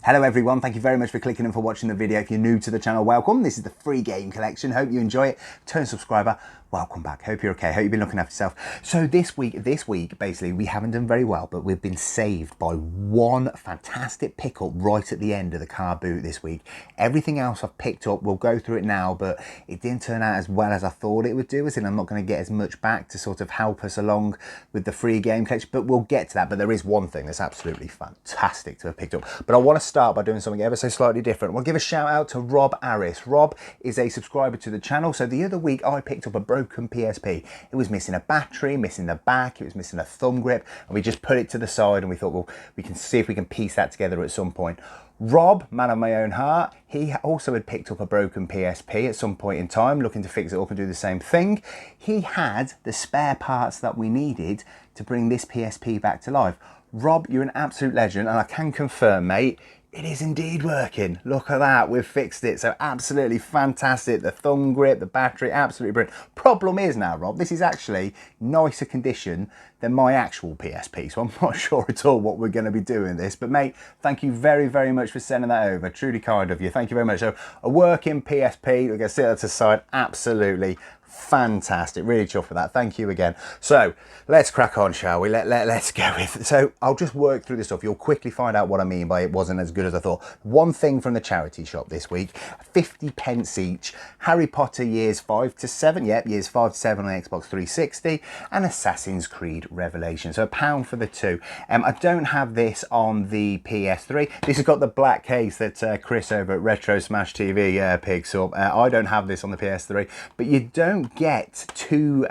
Hello everyone, thank you very much for clicking and for watching the video. If you're new to the channel, welcome. This is the free game collection. Hope you enjoy it. Turn subscriber, welcome back. Hope you're okay. Hope you've been looking after yourself. So this week, basically, we haven't done very well, but we've been saved by one fantastic pickup right at the end of the car boot this week. Everything else I've picked up, we'll go through it now, but it didn't turn out as well as I thought it would do, as in I'm not going to get as much back to sort of help us along with the free game collection, but we'll get to that. But there is one thing that's absolutely fantastic to have picked up. But I want to start by doing something ever so slightly different. We'll give a shout out to Rob Harris. Rob is a subscriber to the channel. So the other week I picked up a broken PSP. It was missing a battery, missing the back, it was missing a thumb grip, and we just put it to the side and we thought, well, we can see if we can piece that together at some point. Rob, man of my own heart, he also had picked up a broken PSP at some point in time, looking to fix it up and do the same thing. He had the spare parts that we needed to bring this PSP back to life. Rob, you're an absolute legend, and I can confirm, mate, it is indeed working. Look at that, we've fixed it. So absolutely fantastic. The thumb grip, the battery, absolutely brilliant. Problem is now, Rob, this is actually nicer condition than my actual PSP. So I'm not sure at all what we're going to be doing this. But mate, thank you very, very much for sending that over. Truly kind of you. Thank you very much. So a working PSP, we're going to set that aside. Absolutely fantastic, really chuffed with that. Thank you again. So let's crack on, shall we? Let's go with it. So I'll just work through this stuff. You'll quickly find out what I mean by it wasn't as good as I thought. One thing from the charity shop this week, 50 pence each, Harry Potter years 5 to 7, yep, years 5 to 7 on the Xbox 360, and Assassin's Creed Revelation. So £1 for the two. I don't have this on the PS3. This has got the black case that Chris over at Retro Smash TV picks up. I don't have this on the PS3, but you don't get too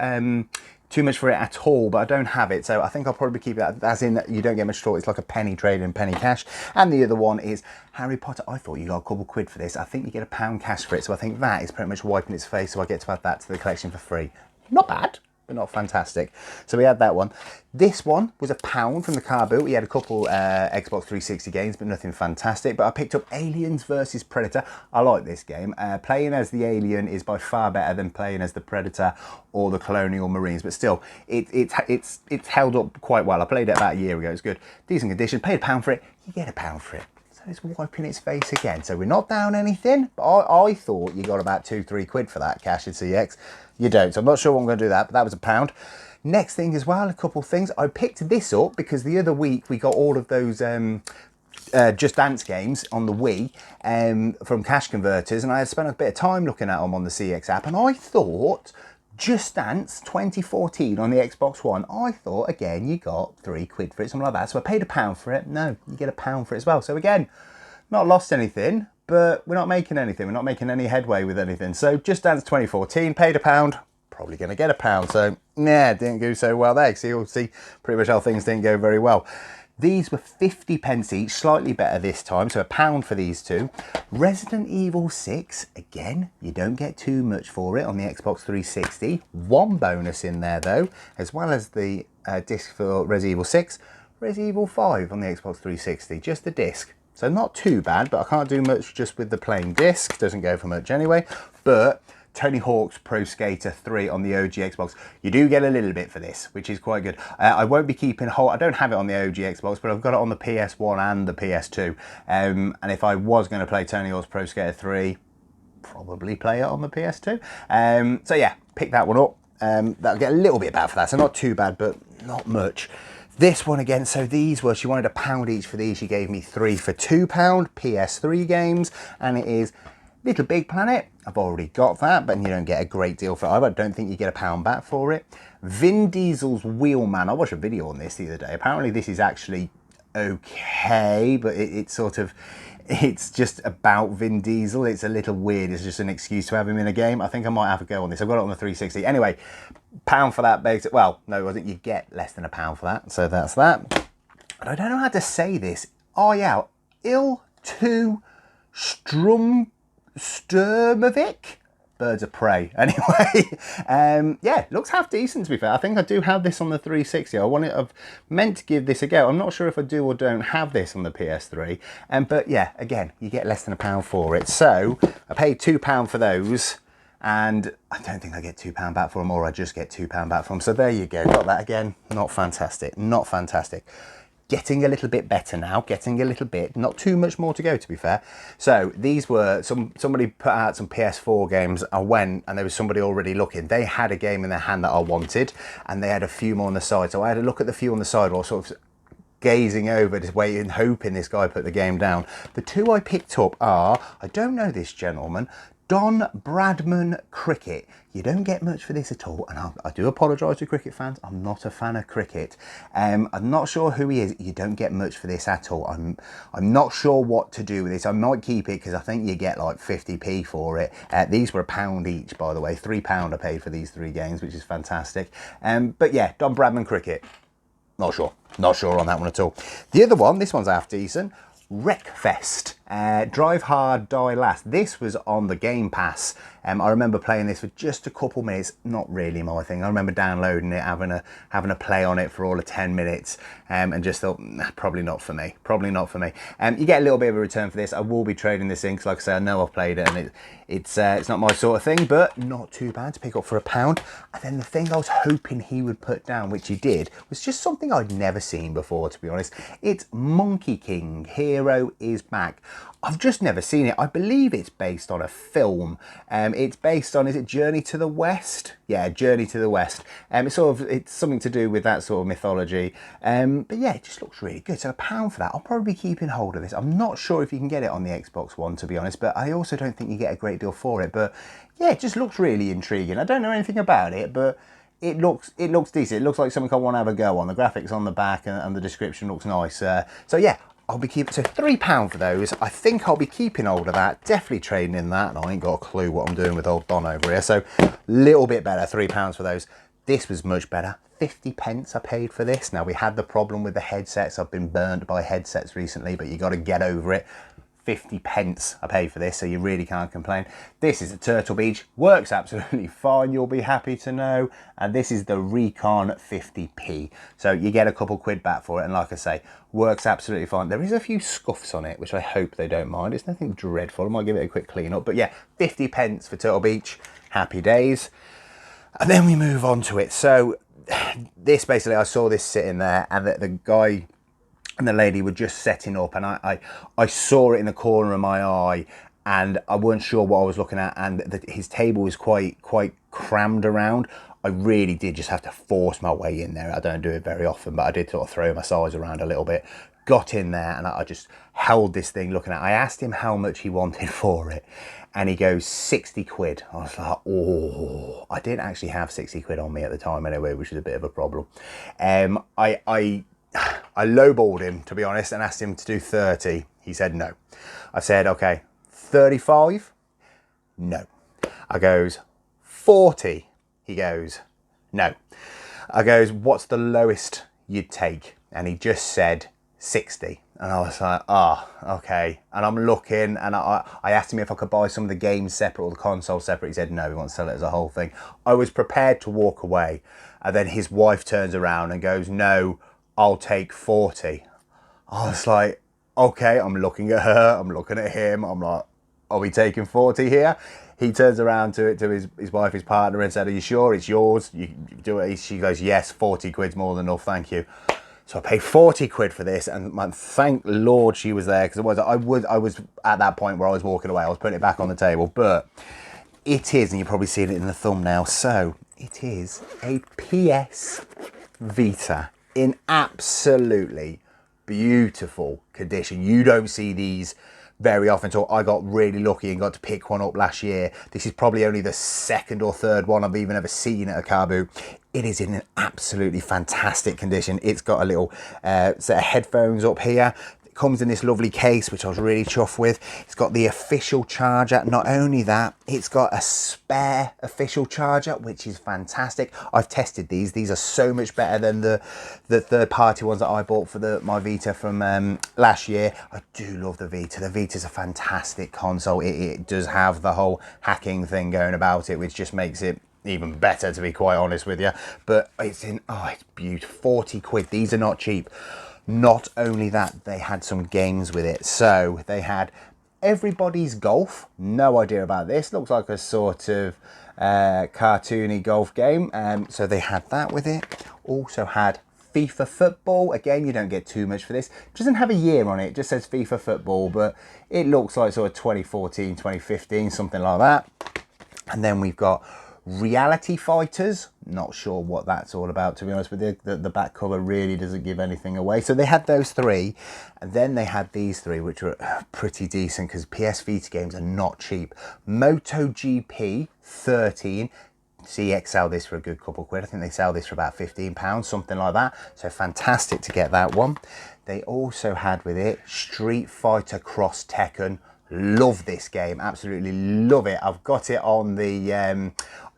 much for it at all, but I don't have it, so I think I'll probably keep that, as in you don't get much at all. It's like a penny trade and penny cash. And the other one is Harry Potter. I thought you got a couple quid for this. I think you get £1 cash for it, so I think that is pretty much wiping its face, so I get to add that to the collection for free. Not bad, but not fantastic. So we had that one. This one was £1 from the car boot. We had a couple Xbox 360 games, but nothing fantastic. But I picked up Aliens versus Predator. I like this game. Playing as the alien is by far better than playing as the Predator or the Colonial Marines. But still, it's held up quite well. I played it about a year ago. It's good. Decent condition. Paid £1 for it. You get £1 for it. So it's wiping its face again. So we're not down anything. But I thought you got about 2-3 quid for that cash in CEX. You don't. So I'm not sure what I'm going to do that. But that was £1. Next thing as well, a couple things. I picked this up because the other week we got all of those Just Dance games on the Wii from Cash Converters, and I had spent a bit of time looking at them on the CEX app, and I thought Just Dance 2014 on the Xbox One, I thought, again, you got 3 quid for it, something like that. So I paid £1 for it. No, you get £1 for it as well. So again, not lost anything, but we're not making anything. We're not making any headway with anything. So Just Dance 2014, paid £1. Probably going to get £1. So, nah, didn't go so well there. So you'll see pretty much how things didn't go very well. These were 50 pence each, slightly better this time. So £1 for these two. Resident Evil 6, again, you don't get too much for it on the Xbox 360. One bonus in there though, as well as the disc for Resident Evil 6. Resident Evil 5 on the Xbox 360, just the disc. So not too bad, but I can't do much just with the plain disc. Doesn't go for much anyway. But Tony Hawk's Pro Skater 3 on the OG Xbox. You do get a little bit for this, which is quite good. I won't be keeping I don't have it on the OG Xbox, but I've got it on the PS1 and the PS2. And if I was going to play Tony Hawk's Pro Skater 3, probably play it on the PS2. So yeah, pick that one up. That'll get a little bit bad for that, so not too bad, but not much. This one again, so these were, she wanted £1 each for these. She gave me 3 for £2, PS3 games, and it is Little Big Planet. I've already got that, but you don't get a great deal for it. I don't think you get £1 back for it. Vin Diesel's Wheelman. I watched a video on this the other day. Apparently this is actually okay, but it's sort of, it's just about Vin Diesel. It's a little weird. It's just an excuse to have him in a game. I think I might have a go on this. I've got it on the 360. Anyway, £1 for that basic. Well, no, I think you get less than £1 for that. So that's that. But I don't know how to say this. Oh yeah, Il to Sturmovik? Birds of Prey. Anyway, yeah, looks half decent to be fair. I think I do have this on the 360. I've meant to give this a go. I'm not sure if I do or don't have this on the PS3. But yeah, again, you get less than £1 for it. So I paid £2 for those, and I don't think I get £2 back for them, or I just get £2 back for them. So there you go. Got that again. Not fantastic. Not fantastic. getting a little bit better now, getting a little bit, not too much more to go, to be fair. So these were, somebody put out some PS4 games. I went and there was somebody already looking. They had a game in their hand that I wanted, and they had a few more on the side. So I had a look at the few on the side while sort of gazing over, just waiting, hoping this guy put the game down. The two I picked up are, I don't know this gentleman, Don Bradman Cricket. You don't get much for this at all, and I do apologise to cricket fans. I'm not a fan of cricket. I'm not sure who he is. You don't get much for this at all. I'm not sure what to do with this. I might keep it because I think you get like 50p for it. These were £1 each, by the way. £3 I paid for these 3 games, which is fantastic. But yeah, Don Bradman Cricket. Not sure on that one at all. The other one, this one's half decent. Wreckfest, Drive Hard, Die Last. This was on the Game Pass. I remember playing this for just a couple minutes. Not really my thing. I remember downloading it, having a play on it for all of 10 minutes, and just thought, nah, probably not for me. Probably not for me. You get a little bit of a return for this. I will be trading this in because, like I say, I know I've played it, and it's not my sort of thing, but not too bad to pick up for £1. And then the thing I was hoping he would put down, which he did, was just something I'd never seen before, to be honest. It's Monkey King, Hero is Back. I've just never seen it. I believe it's based on a film. It's based on, is it Journey to the West? Yeah, Journey to the West. It's something to do with that sort of mythology. But yeah, it just looks really good. So £1 for that. I'll probably be keeping hold of this. I'm not sure if you can get it on the Xbox One, to be honest, but I also don't think you get a great deal for it. But yeah, it just looks really intriguing. I don't know anything about it, but it looks decent. It looks like something I want to have a go on. The graphics on the back and the description looks nice. So yeah, I'll be keeping, so £3 for those. I think I'll be keeping hold of that, definitely trading in that, and I ain't got a clue what I'm doing with old Don over here. So a little bit better, £3 for those. This was much better, 50p I paid for this. Now we had the problem with the headsets. I've been burnt by headsets recently, but you got to get over it. 50p I paid for this, so you really can't complain. This is a Turtle Beach, works absolutely fine, you'll be happy to know. And this is the Recon 50p, so you get a couple quid back for it, and like I say, works absolutely fine. There is a few scuffs on it, which I hope they don't mind. It's nothing dreadful. I might give it a quick clean up, but yeah, 50p for Turtle Beach, happy days. And then we move on to it. So this, basically, I saw this sitting there, and the guy and the lady were just setting up, and I saw it in the corner of my eye, and I weren't sure what I was looking at, and his table was quite crammed around. I really did just have to force my way in there. I don't do it very often, but I did sort of throw my size around a little bit. Got in there, and I just held this thing looking at it. I asked him how much he wanted for it, and he goes, 60 quid. I was like, oh, I didn't actually have 60 quid on me at the time anyway, which is a bit of a problem. I lowballed him, to be honest, and asked him to do 30. He said no. I said, okay, 35? No. I goes, 40? He goes, no. I goes, what's the lowest you'd take? And he just said 60. And I was like, okay. And I'm looking, and I asked him if I could buy some of the games separate or the console separate. He said no, he wants to sell it as a whole thing. I was prepared to walk away. And then his wife turns around and goes, no, I'll take 40. I was like, okay, I'm looking at her, I'm looking at him, I'm like, are we taking 40 here? He turns around to his wife, his partner, and said, are you sure it's yours? You do it. She goes, yes, 40 quid's more than enough, thank you. So I paid 40 quid for this, and thank Lord she was there, because I was at that point where I was walking away. I was putting it back on the table, but it is, and you've probably seen it in the thumbnail, so it is a PS Vita in absolutely beautiful condition. You don't see these very often, so I got really lucky and got to pick one up last year. This is probably only the second or third one I've even ever seen at a CARBOOT. It is in an absolutely fantastic condition. It's got a little set of headphones up here. It comes in this lovely case, which I was really chuffed with. It's got the official charger. Not only that, it's got a spare official charger, which is fantastic. I've tested these. These are so much better than the third-party ones that I bought for my Vita from last year. I do love the Vita. The Vita's a fantastic console. It does have the whole hacking thing going about it, which just makes it even better, to be quite honest with you. But it's it's beautiful. 40 quid. These are not cheap. Not only that, they had some games with it. So they had Everybody's Golf. No idea about this. Looks like a sort of cartoony golf game. So they had that with it. Also had FIFA Football. Again, you don't get too much for this. It doesn't have a year on it. It just says FIFA Football, but it looks like sort of 2014, 2015, something like that. And then we've got Reality Fighters. Not sure what that's all about, to be honest with you. The back cover really doesn't give anything away. So they had those three, and then they had these three, which were pretty decent because PS Vita games are not cheap. MotoGP 13. CEX sell this for a good couple quid. I think they sell this for about £15, something like that. So fantastic to get that one. They also had with it Street Fighter Cross Tekken. Love this game, absolutely love it. I've got it on the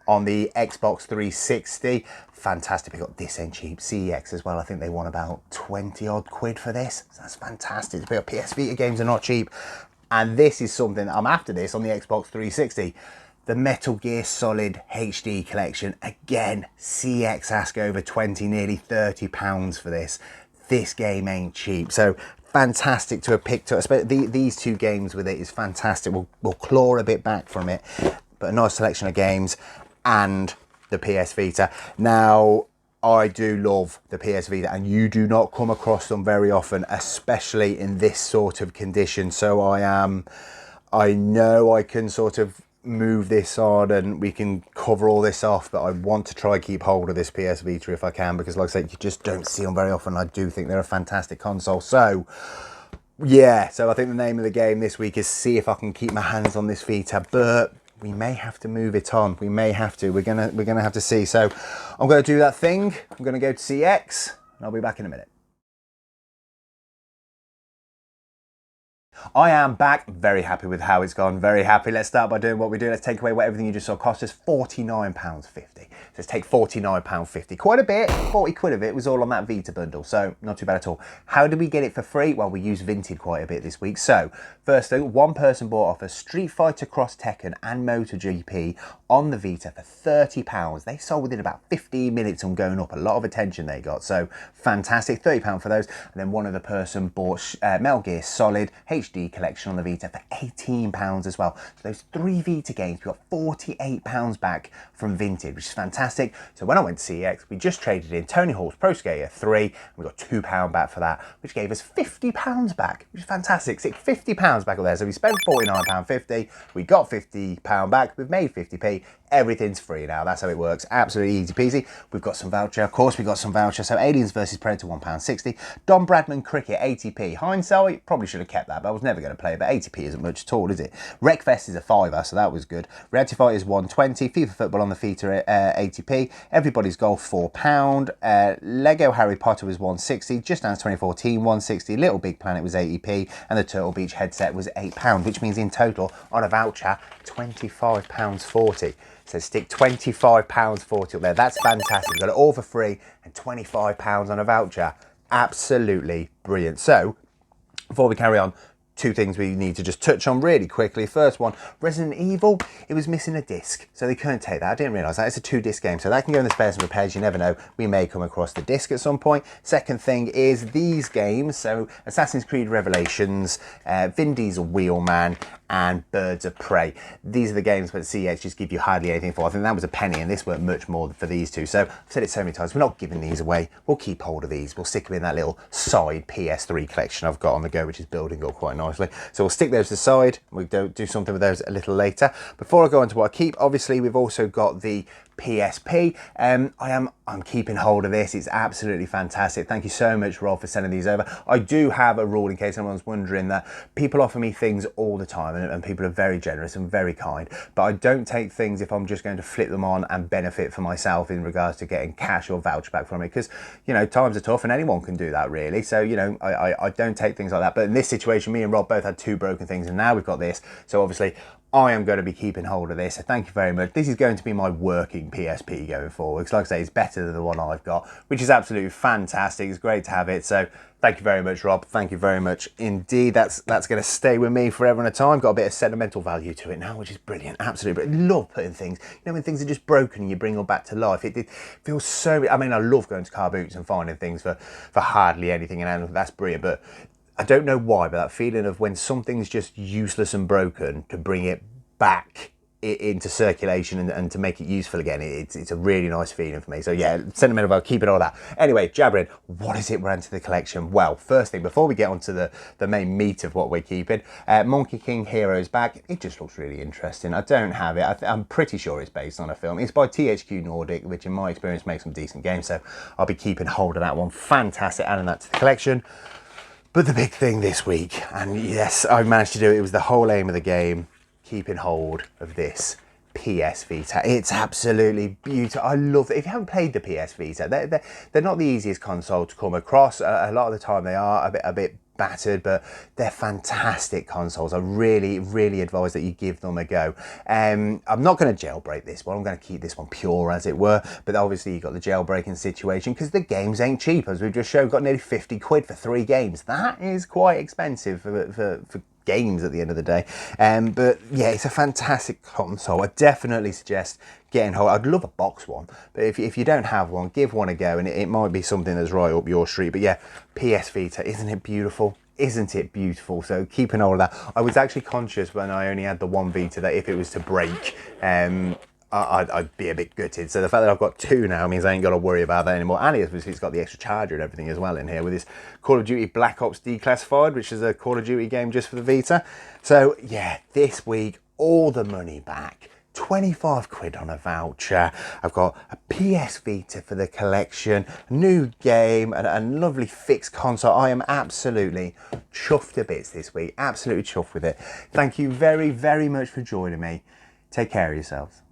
Xbox 360. Fantastic. We got this ain't cheap. CEX as well. I think they won about 20 odd quid for this. So that's fantastic. PS Vita games are not cheap. And this is something I'm after this on the Xbox 360. The Metal Gear Solid HD collection. Again, CEX ask over 20, nearly £30 for this. This game ain't cheap. So fantastic to have picked up. These two games with it is fantastic. We'll claw a bit back from it, but a nice selection of games and the PS Vita. Now, I do love the PS Vita, and you do not come across them very often, especially in this sort of condition. So I know I can sort of move this on and we can cover all this off, but I want to try and keep hold of this PS Vita if I can, because like I said, you just don't see them very often. I do think they're a fantastic console. So yeah, so I think the name of the game this week is see if I can keep my hands on this Vita, but we may have to move it on. We may have to. We're gonna have to see. So I'm gonna do that thing. I'm gonna go to CEX and I'll be back in a minute. I am back, very happy with how it's gone, very happy. Let's start by doing what we do. Let's take away what everything you just saw cost us, £49.50. So let's take £49.50, quite a bit, 40 quid of it was all on that Vita bundle, so not too bad at all. How did we get it for free? Well, we used Vinted quite a bit this week. So first thing, one person bought off a Street Fighter Cross Tekken and MotoGP on the Vita for £30. They sold within about 15 minutes on going up. A lot of attention they got, so fantastic. £30 for those. And then one other person bought Metal Gear Solid HD collection on the Vita for £18 as well. So those three Vita games, we got £48 back from Vinted, which is fantastic. So when I went to CEX, we just traded in Tony Hawk's Pro Skater 3, and we got £2 back for that, which gave us £50 back, which is fantastic. So £50 back up there. So we spent £49.50, we got £50 back, we've made 50p. Everything's free now. That's how it works. Absolutely easy peasy. We've got some voucher. Of course, we've got some voucher. So Aliens vs Predator, £1.60. Don Bradman Cricket, 80p. Hindsight, probably should have kept that, but I was never going to play it. But 80p isn't much at all, is it? Wreckfest is a fiver, so that was good. Reality Fight is 120. FIFA Football on the Vita, 80p. Everybody's Golf, £4. Lego Harry Potter was 160. Just Dance 2014, 160. Little Big Planet was 80p. And the Turtle Beach headset was £8, which means in total, on a voucher, £25.40. So stick £25.40 up there. That's fantastic. We've got it all for free and £25 on a voucher. Absolutely brilliant. So before we carry on, two things we need to just touch on really quickly. First one, Resident Evil, it was missing a disc, so they couldn't take that. I didn't realise that. It's a 2-disc game, so that can go in the spares and repairs. You never know, we may come across the disc at some point. Second thing is these games, so Assassin's Creed Revelations, Vin Diesel Wheelman, and Birds of Prey. These are the games where the CEX just give you hardly anything for. I think that was a penny, and this weren't much more for these two. So I've said it so many times, we're not giving these away. We'll keep hold of these. We'll stick them in that little side PS3 collection I've got on the go, which is building up quite nicely. So we'll stick those aside. We'll do something with those a little later. Before I go on to what I keep, obviously we've also got the PSP. I'm keeping hold of this. It's absolutely fantastic. Thank you so much, Rob, for sending these over. I do have a rule, in case anyone's wondering, that people offer me things all the time, and people are very generous and very kind, but I don't take things if I'm just going to flip them on and benefit for myself in regards to getting cash or voucher back from it, because, you know, times are tough and anyone can do that really. So, you know, I don't take things like that. But in this situation, me and Rob both had two broken things, and now we've got this. So obviously I am going to be keeping hold of this. So thank you very much. This is going to be my working PSP going forward, because like I say, it's better than the one I've got, which is absolutely fantastic. It's great to have it. So thank you very much, Rob. Thank you very much indeed. That's going to stay with me forever and a time. Got a bit of sentimental value to it now, which is brilliant. Absolutely brilliant. Love putting things, you know, when things are just broken and you bring them back to life. It feels so, I mean, I love going to CARBOOT and finding things for hardly anything, and that's brilliant. But I don't know why, but that feeling of when something's just useless and broken, to bring it back it into circulation and to make it useful again, it's a really nice feeling for me. So yeah, sentimental value, keep it all that. Anyway, jabbering, what is it we're into the collection? Well, first thing, before we get onto the main meat of what we're keeping, Monkey King Heroes back. It just looks really interesting. I don't have it. I'm pretty sure it's based on a film. It's by THQ Nordic, which in my experience makes some decent games, so I'll be keeping hold of that one. Fantastic, adding that to the collection. But the big thing this week, and yes, I managed to do it, it was the whole aim of the game, keeping hold of this PS Vita. It's absolutely beautiful. I love it. If you haven't played the PS Vita, they're not the easiest console to come across. A lot of the time they are a bit battered, but they're fantastic consoles. I really advise that you give them a go. I'm not going to jailbreak this one. I'm going to keep this one pure, as it were, but obviously you've got the jailbreaking situation because the games ain't cheap, as we've just shown. Got nearly 50 quid for 3 games. That is quite expensive for games at the end of the day. But yeah, it's a fantastic console. I definitely suggest getting hold. I'd love a box one, but if you don't have one, give one a go, and it might be something that's right up your street. But yeah, PS Vita, isn't it beautiful? Isn't it beautiful? So keeping all of that. I was actually conscious when I only had the one Vita that if it was to break, I'd be a bit gutted. So the fact that I've got 2 now means I ain't got to worry about that anymore. And it's got the extra charger and everything as well in here with this Call of Duty Black Ops Declassified, which is a Call of Duty game just for the Vita. So yeah, this week, all the money back. 25 quid on a voucher. I've got a PS Vita for the collection, new game, and a lovely fixed console. I am absolutely chuffed to bits this week. Absolutely chuffed with it. Thank you very much for joining me. Take care of yourselves.